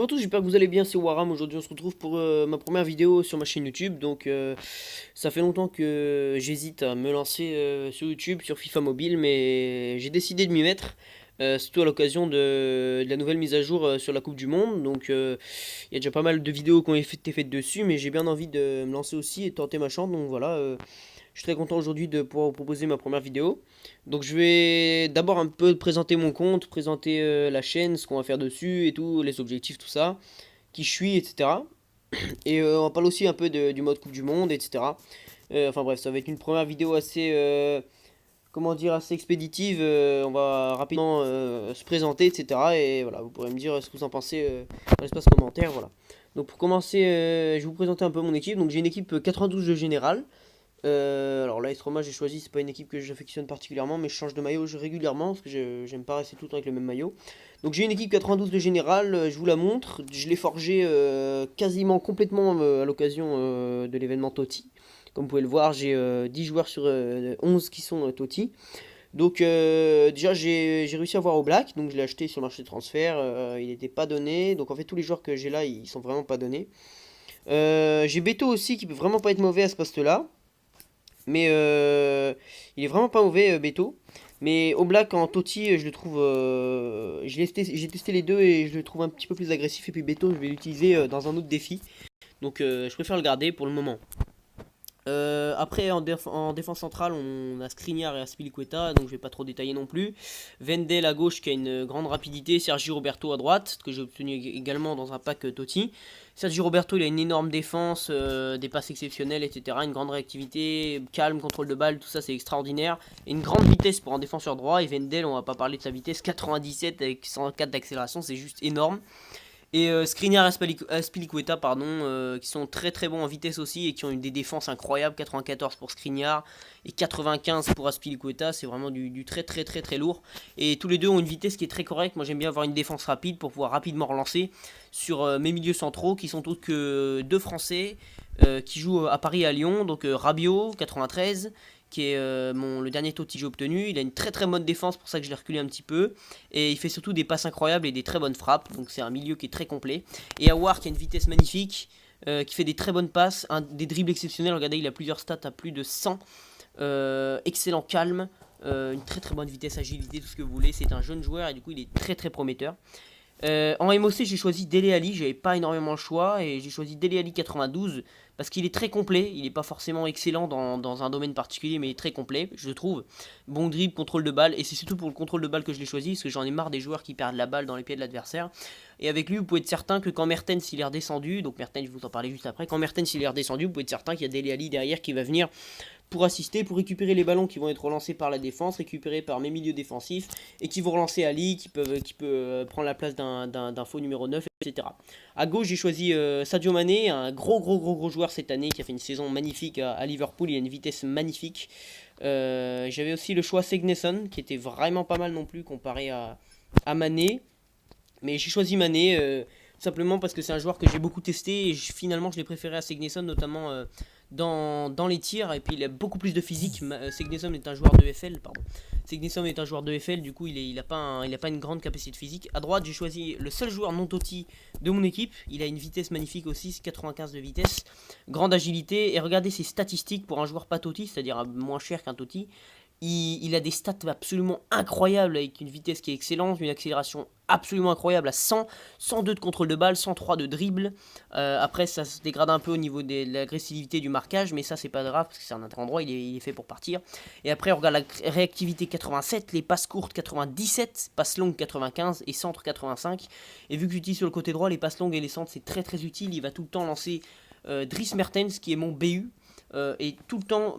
tous, j'espère que vous allez bien, c'est Waram. Aujourd'hui on se retrouve pour ma première vidéo sur ma chaîne YouTube. Donc ça fait longtemps que j'hésite à me lancer sur YouTube, sur FIFA Mobile, mais j'ai décidé de m'y mettre. Surtout à l'occasion de la nouvelle mise à jour sur la Coupe du Monde. Donc il y a déjà pas mal de vidéos qui ont été faites dessus, mais j'ai bien envie de me lancer aussi et de tenter ma chance. Donc voilà, je suis très content aujourd'hui de pouvoir vous proposer ma première vidéo. Donc je vais d'abord un peu présenter mon compte, présenter la chaîne, ce qu'on va faire dessus et tout, les objectifs, tout ça, qui je suis, etc. Et on va parler aussi un peu du mode Coupe du Monde, etc. Enfin bref, ça va être une première vidéo assez, comment dire, assez expéditive. On va rapidement se présenter, etc. Et voilà, vous pourrez me dire ce que vous en pensez dans l'espace commentaire, voilà. Donc pour commencer, je vais vous présenter un peu mon équipe. Donc j'ai une équipe 92 de général. Alors là, Roma, j'ai choisi, c'est pas une équipe que j'affectionne particulièrement, mais je change de maillot régulièrement parce que j'aime pas rester tout le temps avec le même maillot. Donc j'ai une équipe 92 de général, je vous la montre. Je l'ai forgée quasiment complètement à l'occasion de l'événement Totti. Comme vous pouvez le voir, j'ai 10 joueurs sur 11 qui sont Totti. Donc déjà j'ai réussi à avoir au Black, donc je l'ai acheté sur le marché de transfert, il n'était pas donné. Donc en fait tous les joueurs que j'ai là, ils sont vraiment pas donnés. J'ai Beto aussi qui peut vraiment pas être mauvais à ce poste-là. Mais il est vraiment pas mauvais, Beto. Mais Oblak en Totti, je le trouve. J'ai testé les deux et je le trouve un petit peu plus agressif. Et puis Beto, je vais l'utiliser dans un autre défi. Donc je préfère le garder pour le moment. Après, en défense centrale, on a Skriniar et Aspilicueta, donc je vais pas trop détailler non plus. Vendel à gauche qui a une grande rapidité, Sergi Roberto à droite, que j'ai obtenu également dans un pack Totti. Sergi Roberto, il a une énorme défense, des passes exceptionnelles, etc. Une grande réactivité, calme, contrôle de balle, tout ça c'est extraordinaire. Et une grande vitesse pour un défenseur droit. Et Vendel, on va pas parler de sa vitesse, 97 avec 104 d'accélération, c'est juste énorme. Et Skriniar et Aspilicueta, pardon, qui sont très très bons en vitesse aussi et qui ont des défenses incroyables. 94 pour Skriniar et 95 pour Aspilicueta, c'est vraiment du très très très très lourd. Et tous les deux ont une vitesse qui est très correcte. Moi j'aime bien avoir une défense rapide pour pouvoir rapidement relancer sur mes milieux centraux qui sont autres que deux Français qui jouent à Paris et à Lyon. Donc Rabiot, 93, qui est le dernier Totti que j'ai obtenu. Il a une très très bonne défense, pour ça que je l'ai reculé un petit peu. Et il fait surtout des passes incroyables et des très bonnes frappes. Donc c'est un milieu qui est très complet. Et Awar qui a une vitesse magnifique, qui fait des très bonnes passes, des dribbles exceptionnels. Regardez, il a plusieurs stats à plus de 100. Excellent calme, une très très bonne vitesse, agilité, tout ce que vous voulez. C'est un jeune joueur et du coup il est très très prometteur. En MOC, j'ai choisi Dele Alli, j'avais pas énormément le choix et j'ai choisi Dele Alli 92 parce qu'il est très complet. Il n'est pas forcément excellent dans un domaine particulier, mais il est très complet, je trouve. Bon dribble, contrôle de balle, et c'est surtout pour le contrôle de balle que je l'ai choisi parce que j'en ai marre des joueurs qui perdent la balle dans les pieds de l'adversaire. Et avec lui, vous pouvez être certain que quand Mertens il est redescendu, donc Mertens, je vous en parlais juste après, quand Mertens il est redescendu, vous pouvez être certain qu'il y a Dele Alli derrière qui va venir pour assister, pour récupérer les ballons qui vont être relancés par la défense, récupérés par mes milieux défensifs, et qui vont relancer Ali, qui peut prendre la place d'un faux numéro 9, etc. À gauche, j'ai choisi Sadio Mané, un gros joueur cette année, qui a fait une saison magnifique à Liverpool, il a une vitesse magnifique. J'avais aussi le choix Segnesson, qui était vraiment pas mal non plus comparé à Mané, mais j'ai choisi Mané, simplement parce que c'est un joueur que j'ai beaucoup testé, et finalement je l'ai préféré à Segnesson, notamment dans les tirs, et puis il a beaucoup plus de physique. Segnesson est un joueur de FL, pardon. Segnesson est un joueur de FL, du coup il a pas une grande capacité de physique. À droite, j'ai choisi le seul joueur non Totti de mon équipe. Il a une vitesse magnifique aussi, 95 de vitesse, grande agilité, et regardez ses statistiques pour un joueur pas Totti, c'est-à-dire moins cher qu'un Totti. Il a des stats absolument incroyables avec une vitesse qui est excellente, une accélération absolument incroyable à 100, 102 de contrôle de balle, 103 de dribble. Après, ça se dégrade un peu au niveau de l'agressivité du marquage, mais ça, c'est pas grave parce que c'est un endroit, il est fait pour partir. Et après, on regarde la réactivité 87, les passes courtes 97, passes longues 95 et centre 85. Et vu que j'utilise sur le côté droit les passes longues et les centres, c'est très très utile. Il va tout le temps lancer Dries Mertens, qui est mon BU. Et tout le temps,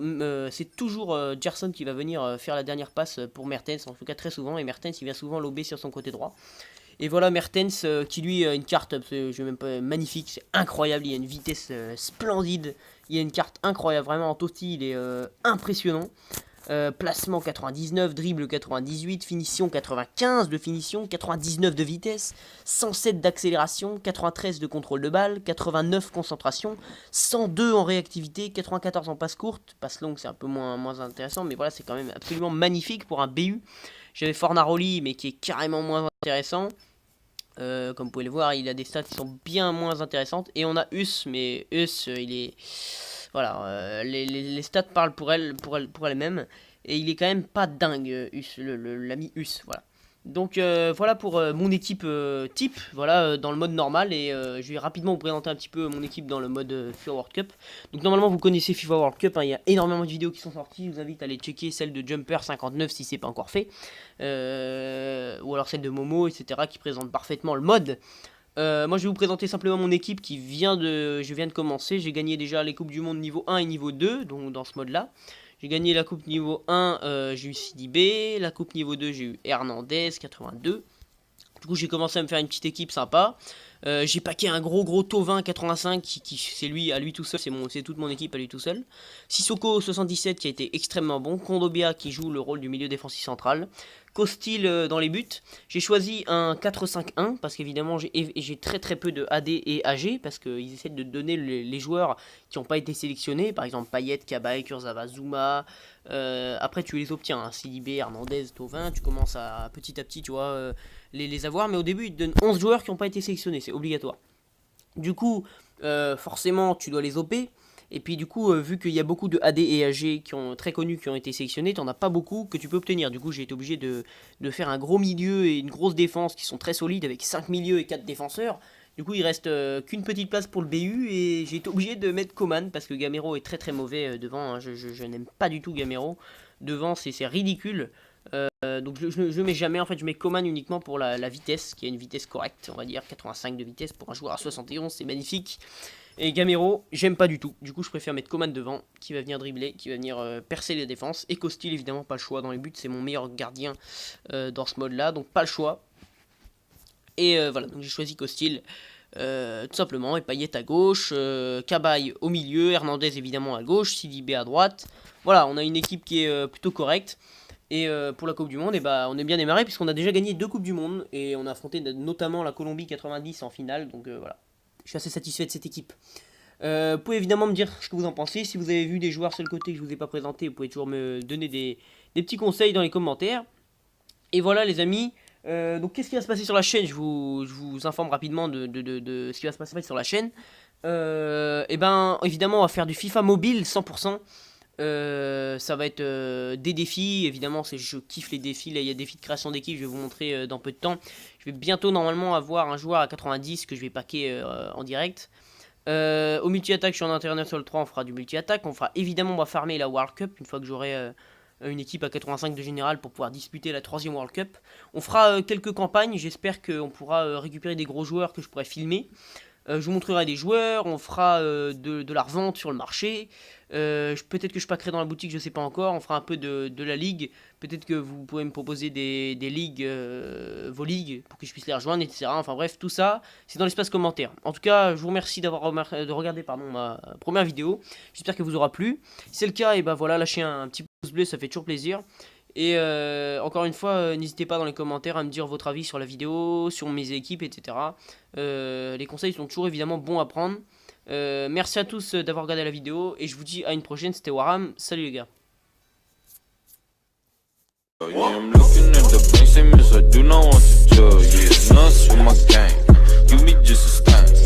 c'est toujours Gerson qui va venir faire la dernière passe pour Mertens, en tout cas très souvent, et Mertens il vient souvent lober sur son côté droit. Et voilà Mertens qui lui a une carte je vais même pas, magnifique, c'est incroyable, il a une vitesse splendide, il a une carte incroyable, vraiment en Totti il est impressionnant. Placement 99, dribble 98, finition 95 de finition, 99 de vitesse, 107 d'accélération, 93 de contrôle de balle, 89 concentration, 102 en réactivité, 94 en passe courte, passe longue c'est un peu moins intéressant, mais voilà c'est quand même absolument magnifique pour un BU. J'avais Fornaroli mais qui est carrément moins intéressant. Comme vous pouvez le voir, il a des stats qui sont bien moins intéressantes. Et on a Us, mais Us, il est... Voilà, les stats parlent pour elles-mêmes. Et il est quand même pas dingue, Us, l'ami Us, voilà. Donc voilà pour mon équipe type, voilà, dans le mode normal. Et je vais rapidement vous présenter un petit peu mon équipe dans le mode FIFA World Cup. Donc normalement vous connaissez FIFA World Cup, hein, il y a énormément de vidéos qui sont sorties. Je vous invite à aller checker celle de Jumper59 si c'est pas encore fait. Ou alors celle de Momo, etc. qui présente parfaitement le mode. Moi je vais vous présenter simplement mon équipe qui je viens de commencer. J'ai gagné déjà les coupes du monde niveau 1 et niveau 2, donc dans ce mode là. J'ai gagné la coupe niveau 1, j'ai eu Sidibé. La coupe niveau 2, j'ai eu Hernandez, 82. Du coup, j'ai commencé à me faire une petite équipe sympa. J'ai paqué un gros Tovin 85 qui c'est lui à lui tout seul, c'est toute mon équipe à lui tout seul. Sissoko 77 qui a été extrêmement bon. Kondobia qui joue le rôle du milieu défensif central. Costil dans les buts. J'ai choisi un 4-5-1 parce qu'évidemment j'ai très peu de AD et AG parce qu'ils essaient de donner les joueurs qui n'ont pas été sélectionnés. Par exemple Payet, Cabaye, Kurzawa, Zuma. Après tu les obtiens, hein. Sidibé, Hernandez, Tovin. Tu commences à petit, tu vois, les avoir. Mais au début ils te donnent 11 joueurs qui n'ont pas été sélectionnés. C'est obligatoire. Du coup, forcément tu dois les OP. Et puis du coup, vu qu'il y a beaucoup de AD et AG très connus qui ont été sélectionnés, t'en as pas beaucoup que tu peux obtenir. Du coup, j'ai été obligé de faire un gros milieu et une grosse défense qui sont très solides avec 5 milieux et 4 défenseurs. Du coup, il reste qu'une petite place pour le BU et j'ai été obligé de mettre Coman parce que Gamero est très mauvais devant. Hein. Je n'aime pas du tout Gamero. Devant, c'est ridicule. Donc je mets jamais, en fait je mets Coman uniquement pour la vitesse, qui a une vitesse correcte, on va dire 85 de vitesse pour un joueur à 71, c'est magnifique. Et Gamero, j'aime pas du tout. Du coup, je préfère mettre Coman devant, qui va venir dribbler, qui va venir percer les défenses. Et Costil, évidemment, pas le choix dans les buts. C'est mon meilleur gardien dans ce mode-là, donc pas le choix. Et voilà, donc j'ai choisi Costil, tout simplement. Et Payet à gauche, Cabaye au milieu, Hernandez évidemment à gauche, Sidibé à droite. Voilà, on a une équipe qui est plutôt correcte. Et pour la Coupe du Monde, on est bien démarré puisqu'on a déjà gagné 2 Coupes du Monde. Et on a affronté notamment la Colombie 90 en finale, donc voilà. Je suis assez satisfait de cette équipe. Vous pouvez évidemment me dire ce que vous en pensez. Si vous avez vu des joueurs sur le côté que je vous ai pas présenté, vous pouvez toujours me donner des petits conseils dans les commentaires. Et voilà les amis. Donc qu'est-ce qui va se passer sur la chaîne, je vous informe rapidement de ce qui va se passer sur la chaîne. Et ben évidemment on va faire du FIFA mobile 100%. Ça va être des défis, évidemment je kiffe les défis, là il y a des défis de création d'équipe, je vais vous montrer dans peu de temps. Je vais bientôt normalement avoir un joueur à 90 que je vais packer en direct. Au multi-attaque, je suis en International 3, on fera du multi-attaque, on va farmer la World Cup une fois que j'aurai une équipe à 85 de général pour pouvoir disputer la 3ème World Cup. On fera quelques campagnes, j'espère qu'on pourra récupérer des gros joueurs que je pourrai filmer. Je vous montrerai des joueurs, on fera de la revente sur le marché. Peut-être que je packerai dans la boutique, je sais pas encore. On fera un peu de la ligue. Peut-être que vous pouvez me proposer des ligues, vos ligues, pour que je puisse les rejoindre, etc. Enfin bref, tout ça, c'est dans l'espace commentaire. En tout cas, je vous remercie de regarder ma première vidéo. J'espère qu'elle vous aura plu. Si c'est le cas, et ben voilà, lâchez un petit pouce bleu, ça fait toujours plaisir. Et encore une fois, n'hésitez pas dans les commentaires à me dire votre avis sur la vidéo, sur mes équipes, etc. Les conseils sont toujours évidemment bons à prendre. Merci à tous d'avoir regardé la vidéo et je vous dis à une prochaine. C'était Waram, salut les gars. Yeah, I'm looking at the bank, say miss, I do not want to judge. Yeah, nuts with my gang, you be just a stand.